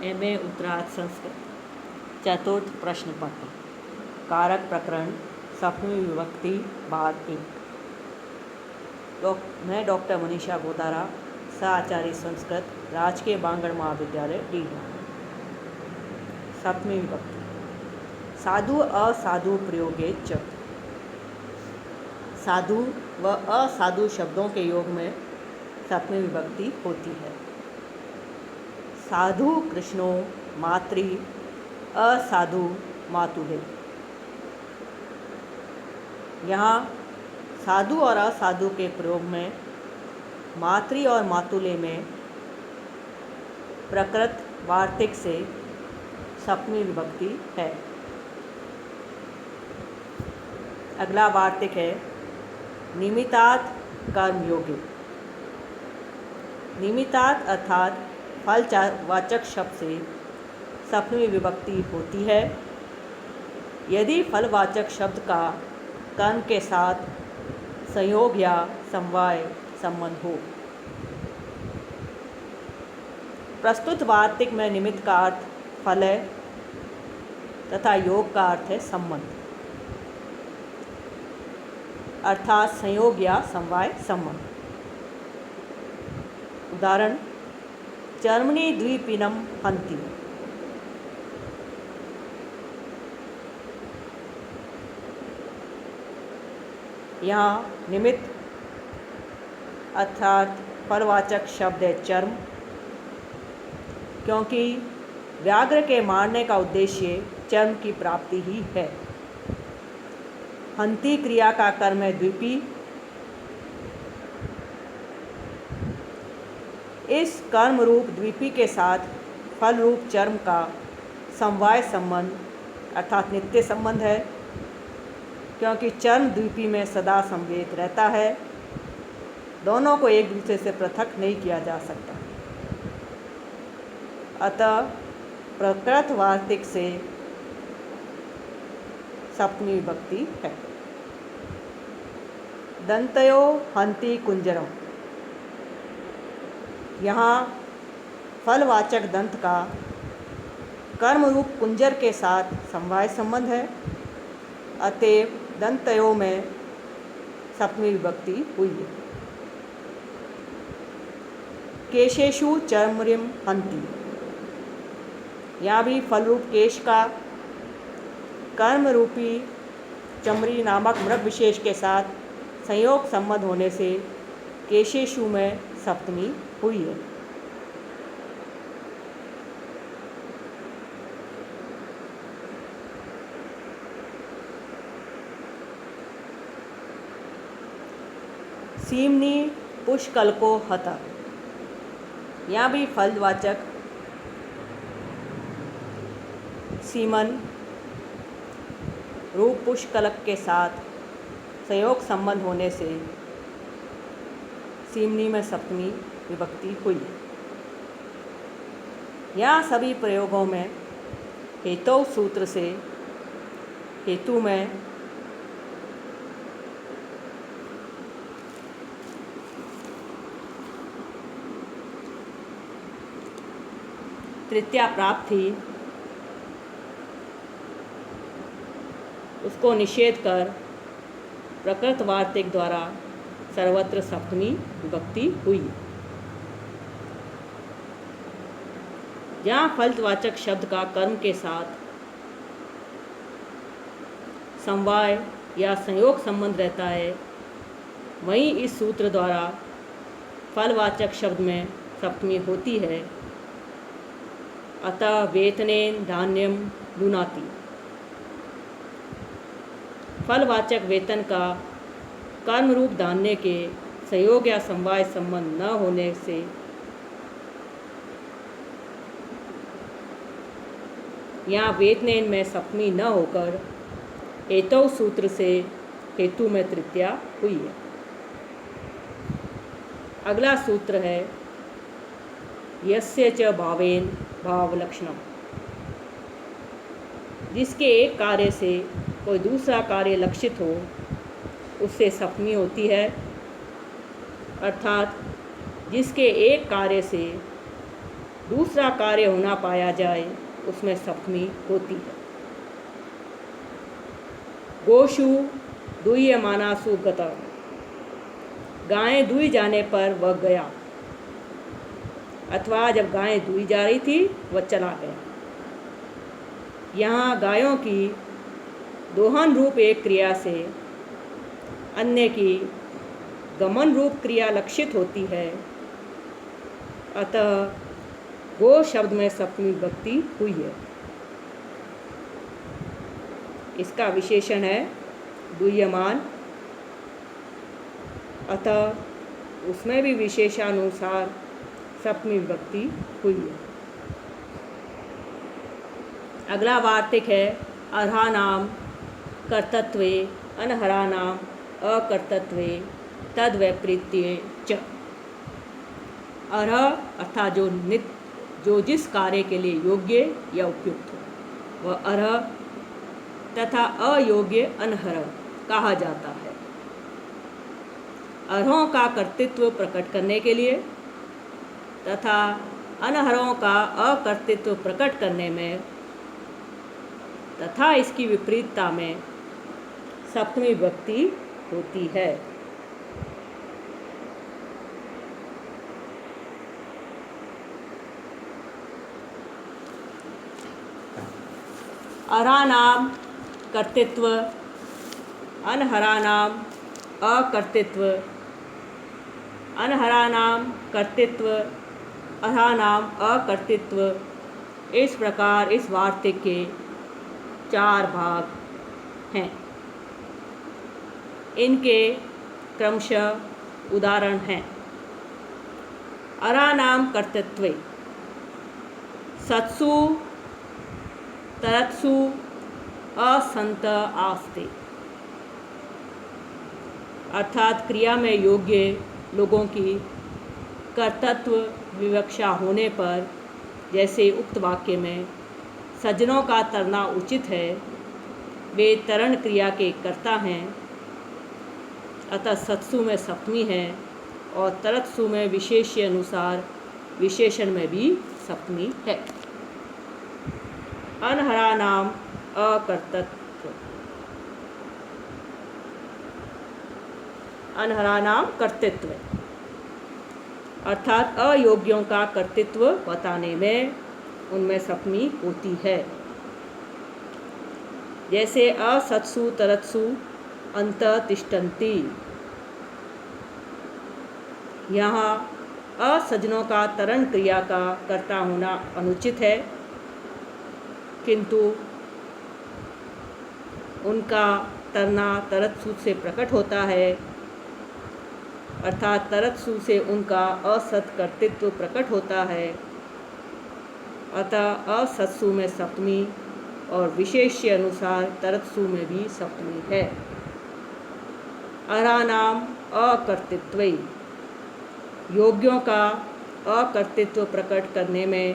MA उत्तरार्ध संस्कृत चतुर्थ प्रश्न पत्र कारक प्रकरण सप्तमी विभक्ति भाग 1। मैं डॉक्टर मनीषा गोदारा, सह-आचार्य संस्कृत, राजकीय बांगड़ महाविद्यालय डीडा। सप्तमी विभक्ति साधु असाधु प्रयोगे च। साधु व असाधु शब्दों के योग में सप्तमी विभक्ति होती है। साधु कृष्णो मातृ असाधु मातुले। यहाँ साधु और असाधु के प्रयोग में मातृ और मातुले में प्रकृत वार्तिक से सप्तमी विभक्ति है। अगला वार्तिक है निमित्तात् कर्मयोगे। निमित्तात् अर्थात फलवाचक शब्द से सप्तमी विभक्ति होती है यदि फलवाचक शब्द का कर्म के साथ संयोग या समवाय संबंध हो। प्रस्तुत वार्तिक में निमित्त का अर्थ फल है तथा योग का अर्थ है संबंध, अर्थात संयोग या समवाय संबंध। उदाहरण चर्मणि द्विपिनम हन्ति। यहाँ निमित्त अर्थात फलवाचक शब्द है चर्म, क्योंकि व्याघ्र के मारने का उद्देश्य चर्म की प्राप्ति ही है। हन्ति क्रिया का कर्म है द्विपी। इस कर्म रूप द्विपी के साथ फल रूप चर्म का समवाय संबंध अर्थात नित्य संबंध है, क्योंकि चर्म द्विपी में सदा संवेद रहता है। दोनों को एक दूसरे से पृथक नहीं किया जा सकता। अतः प्रकृत वार्तिक से सप्तमी विभक्ति है। दंतयो हन्ति कुंजरम। यहाँ फलवाचक दंत का कर्म रूप कुंजर के साथ समवाय संबंध है, अतएव दंतयो में सप्तमी विभक्ति हुई है। केशेषु चर्मरिम हन्ति। यहाँ भी फल रूप केश का कर्म रूपी चमड़ी नामक मृग विशेष के साथ संयोग संबंध होने से केशेषु में सप्तमी हुई है। सीमनी पुष्कलको हता। यहाँ भी फलवाचक सीमन रूप पुष्कलक के साथ संयोग संबंध होने से सीमनी में सप्तमी विभक्ति हुई है। यहाँ सभी प्रयोगों में हेतु सूत्र से हेतु में तृतीया प्राप्त थी, उसको निषेध कर प्रकृत वार्तिक द्वारा सर्वत्र सप्तमी विभक्ति हुई। जहाँ फलवाचक शब्द का कर्म के साथ समवाय या संयोग संबंध रहता है, वहीं इस सूत्र द्वारा फलवाचक शब्द में सप्तमी होती है। अतः वेतनेन धान्यम लुनाति। फलवाचक वेतन का कर्म रूप धान्य के संयोग या समवाय संबंध न होने से यहाँ वेतनेन में सप्तमी न होकर हेतु सूत्र से हेतु में तृतीया हुई है। अगला सूत्र है यस्य च भावेन भावलक्षणम। जिसके एक कार्य से कोई दूसरा कार्य लक्षित हो उससे सप्तमी होती है, अर्थात जिसके एक कार्य से दूसरा कार्य होना पाया जाए उसमें सप्तमी होती है। गोषु दूयमानासु गता, गायें दुई जाने पर वह गया, अथवा जब गायें दुई जा रही थी वह चला गया। यहाँ गायों की दोहन रूप एक क्रिया से अन्य की गमन रूप क्रिया लक्षित होती है, अतः गो शब्द में सप्तमी विभक्ति हुई है। इसका विशेषण है दूयमान, अतः उसमें भी विशेषानुसार सप्तमी विभक्ति हुई है। अगला वार्तिक है अर्हानाम कर्तत्वे अनहरानाम अकर्तत्वे तद्वैपरीत्ये च। अर्ह अर्थात जो जिस कार्य के लिए योग्य या उपयुक्त हो वह अर्ह तथा अयोग्य अनहर कहा जाता है। अर्हों का कर्तृत्व प्रकट करने के लिए तथा अनहरों का अकर्तृत्व प्रकट करने में तथा इसकी विपरीतता में सप्तमी विभक्ति होती है। अर्हानाम कर्तृत्व अनहरानाम अकर्तृत्व, अनहरानाम कर्तृत्व अर्हानाम अकर्तृत्व, इस प्रकार इस वार्तिक के 4 भाग हैं। इनके क्रमशः उदाहरण हैं। अर्हानाम कर्तृत्वे सत्सु तरत्सु असंत आस्ते, अर्थात क्रिया में योग्य लोगों की कर्तृत्व विवक्षा होने पर, जैसे उक्त वाक्य में सज्जनों का तरना उचित है, वे तरण क्रिया के कर्ता हैं, अतः सत्सु में सप्तमी है और तरत्सु में विशेष्य अनुसार विशेषण में भी सप्तमी है। अनहरानाम अकर्तृत्व, अनहरानाम कर्तृत्व अर्थात अयोग्यों का कर्तृत्व बताने में उनमें सप्तमी होती है। जैसे असत्सु तरत्सु अंततिष्ठन्ति, यहाँ असज्जनों का तरण क्रिया का कर्ता होना अनुचित है, किंतु उनका तरना तरत्सु से प्रकट होता है, अर्थात तरत्सु से उनका असत कर्तृत्व प्रकट होता है, अतः असत्सु में सप्तमी और विशेष्य अनुसार तरत्सु में भी सप्तमी है। अर्हानाम अकर्तृत्वे, योग्यों का अकर्तृत्व प्रकट करने में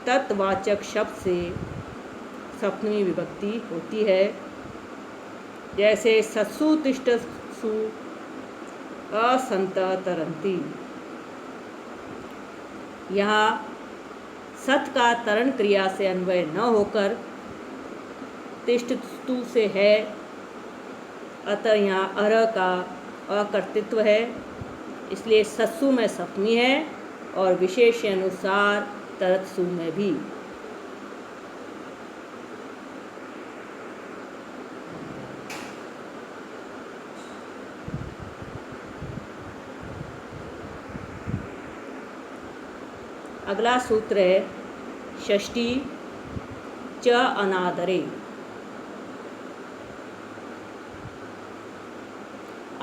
तत्वाचक शब्द से सप्तमी विभक्ति होती है। जैसे सत्सु तिष्ठसु असंत तरन्ति, यहाँ सत का तरण क्रिया से अन्वय न होकर तिष्ठतु से है, अतः यहाँ अर्ह का अकर्तृत्व है, इसलिए सत्सु में सप्तमी है और विशेष अनुसार तरत्सु में भी। अगला सूत्र है षष्ठी च अनादरे।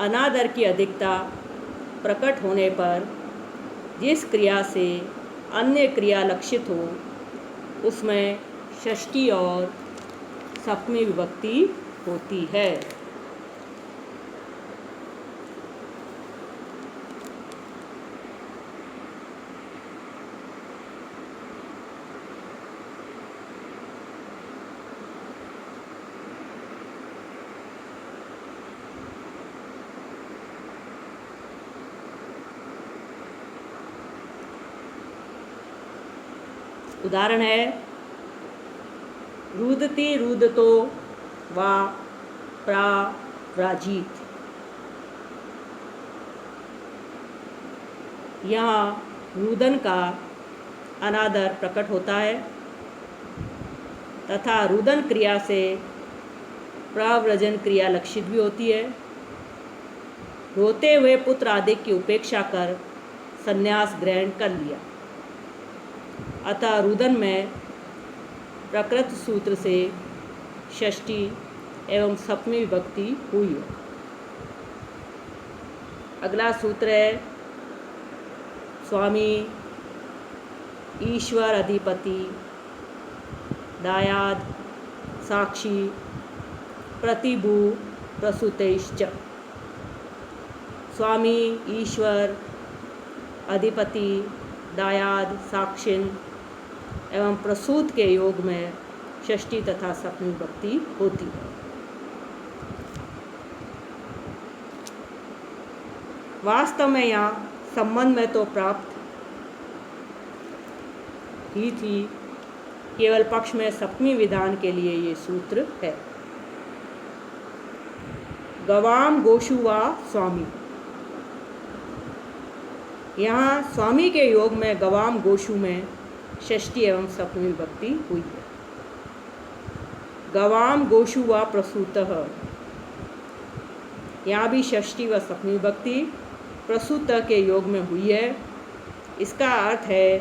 अनादर की अधिकता प्रकट होने पर जिस क्रिया से अन्य क्रिया लक्षित हो उसमें षष्ठी और सप्तमी विभक्ति होती है। उदाहरण है रुदति रुदतो वा प्राव्राजित। यहाँ रुदन का अनादर प्रकट होता है तथा रुदन क्रिया से प्रव्रजन क्रिया लक्षित भी होती है। रोते हुए पुत्र आदि की उपेक्षा कर संन्यास ग्रहण कर लिया, अतः रुदन में प्रकृत सूत्र से षष्ठी एवं सप्तमी विभक्ति हुई है। अगला सूत्र है स्वामी ईश्वर अधिपति दायाद साक्षी प्रतिभु प्रसूतैश्च। स्वामी ईश्वर अधिपति दायाद साक्षिन एवं प्रसूत के योग में षष्ठी तथा सप्तमी विभक्ति होती है। वास्तव में यहाँ संबंध में तो प्राप्त ही थी, केवल पक्ष में सप्तमी विधान के लिए ये सूत्र है। गवाम गोशु वा स्वामी। यहाँ स्वामी के योग में गवाम गोशु में षष्ठी एवं सप्तमी विभक्ति हुई है। गवाम गोशु वा प्रसूतः, यहाँ भी षष्ठी व सप्तमी विभक्ति प्रसूत के योग में हुई है। इसका अर्थ है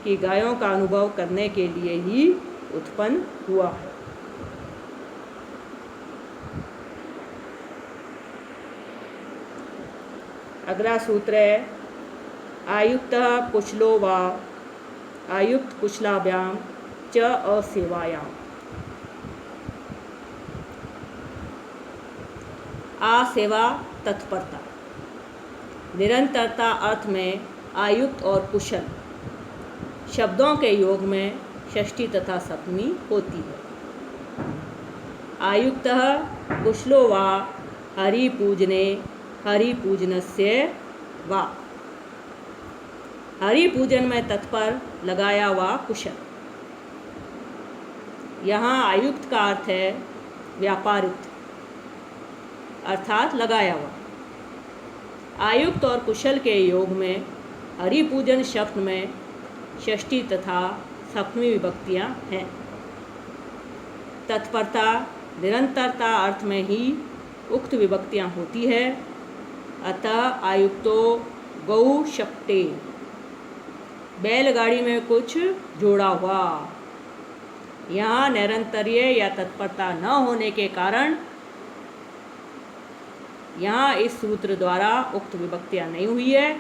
कि गायों का अनुभव करने के लिए ही उत्पन्न हुआ है। अगला सूत्र है आयुक्त कुशलो वा आयुक्त कुशलाभ्याम च असेवायाम। आसेवा तत्परता। निरंतरता अर्थ में आयुक्त और कुशल शब्दों के योग में षष्ठी तथा सप्तमी होती है। आयुक्तः कुशलो वा हरिपूजने हरिपूजनस्य वा। हरिपूजन में तत्पर लगाया हुआ कुशल। यहाँ आयुक्त का अर्थ है व्यापारित अर्थात लगाया हुआ। आयुक्त और कुशल के योग में हरिपूजन शब्द में षष्ठी तथा सप्तमी विभक्तियाँ हैं। तत्परता निरंतरता अर्थ में ही उक्त विभक्तियाँ होती है। अतः आयुक्तो गौ शक्ते, बैलगाड़ी में कुछ जोड़ा हुआ। यहाँ निरंतर्य या तत्परता न होने के कारण यहाँ इस सूत्र द्वारा उक्त विभक्तियाँ नहीं हुई है,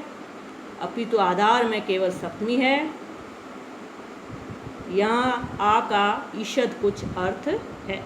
अपितु आधार में केवल सप्तमी है। यहाँ आ का ईषद कुछ अर्थ है।